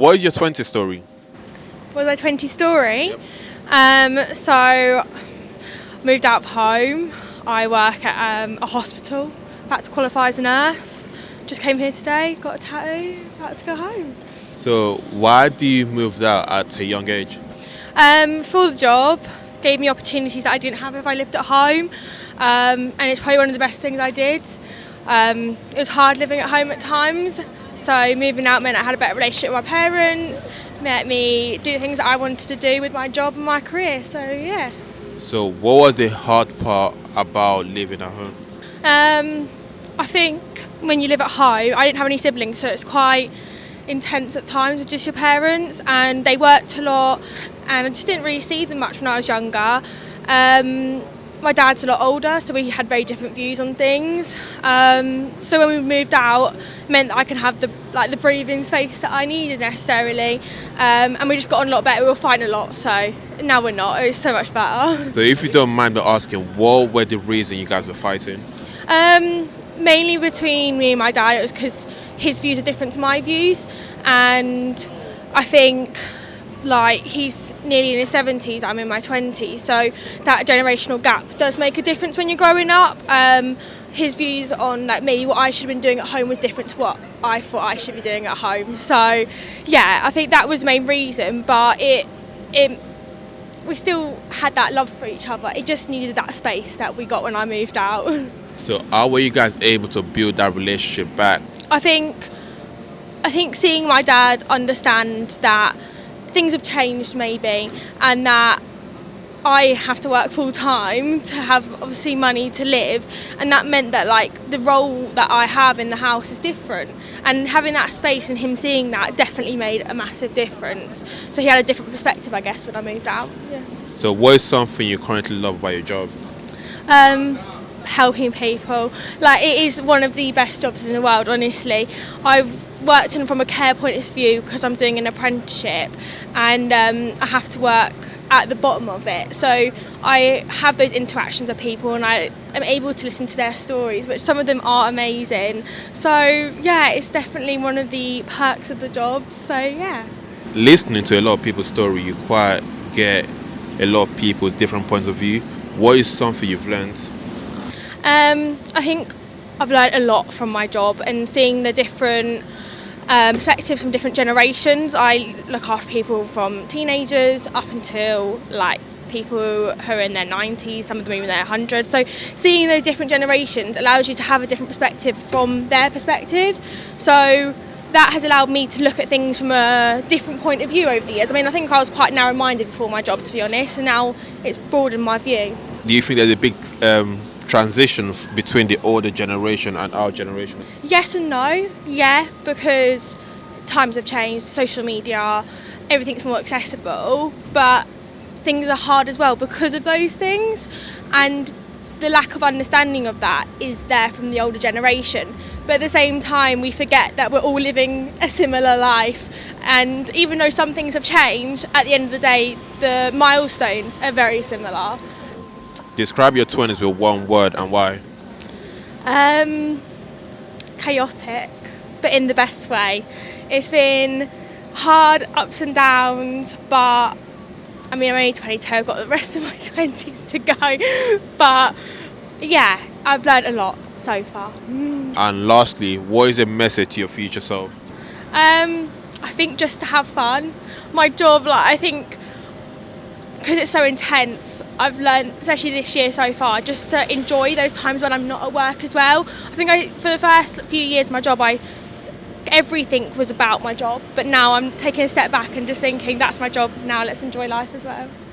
What is your 20 story? Was my 20 story? So moved out of home. I work at a hospital. About to qualify as a nurse. Just came here today. Got a tattoo. About to go home. So why do you move out at a young age? For the job, gave me opportunities that I didn't have if I lived at home, and it's probably one of the best things I did. It was hard living at home at times, so moving out meant I had a better relationship with my parents, let me do the things that I wanted to do with my job and my career, so yeah. So what was the hard part about living at home? I think when you live at home, I didn't have any siblings, so it's quite intense at times with just your parents, and they worked a lot and I just didn't really see them much when I was younger. My dad's a lot older, so we had very different views on things. So when we moved out, it meant that I could have the breathing space that I needed necessarily, and we just got on a lot better. We were fighting a lot, so now we're not. It's so much better. So if you don't mind me asking, what were the reasons you guys were fighting? Mainly between me and my dad, it was because his views are different to my views, and I think he's nearly in his 70s, I'm in my 20s, so that generational gap does make a difference when you're growing up. His views on maybe what I should have been doing at home was different to what I thought I should be doing at home. So yeah, I think that was the main reason, but we still had that love for each other. It just needed that space that we got when I moved out. So how were you guys able to build that relationship back? I think seeing my dad understand that things have changed maybe, and that I have to work full time to have obviously money to live, and that meant that the role that I have in the house is different, and having that space and him seeing that definitely made a massive difference. So he had a different perspective, I guess, when I moved out. Yeah. So what is something you currently love about your job? Helping people. It is one of the best jobs in the world, honestly. I've worked in from a care point of view because I'm doing an apprenticeship, and I have to work at the bottom of it, so I have those interactions with people and I am able to listen to their stories, which some of them are amazing. So yeah, it's definitely one of the perks of the job, so yeah. Listening to a lot of people's story, you quite get a lot of people's different points of view. What is something you've learned? I think I've learned a lot from my job and seeing the different perspectives from different generations. I look after people from teenagers up until people who are in their 90s, some of them even in their 100s. So seeing those different generations allows you to have a different perspective from their perspective. So that has allowed me to look at things from a different point of view over the years. I mean, I think I was quite narrow-minded before my job, to be honest, and now it's broadened my view. Do you think there's a big transition between the older generation and our generation? Yes and no. Yeah, because times have changed, social media, everything's more accessible, but things are hard as well because of those things, and the lack of understanding of that is there from the older generation. But at the same time, we forget that we're all living a similar life, and even though some things have changed, at the end of the day, the milestones are very similar. Describe your 20s with one word and why. Chaotic, but in the best way. It's been hard, ups and downs, but I mean, I'm only 22, I've got the rest of my 20s to go. But yeah, I've learned a lot so far. And lastly, what is a message to your future self? I think just to have fun. My job, I think, because it's so intense, I've learned, especially this year so far, just to enjoy those times when I'm not at work as well. I think for the first few years of my job, everything was about my job, but now I'm taking a step back and just thinking that's my job, now let's enjoy life as well.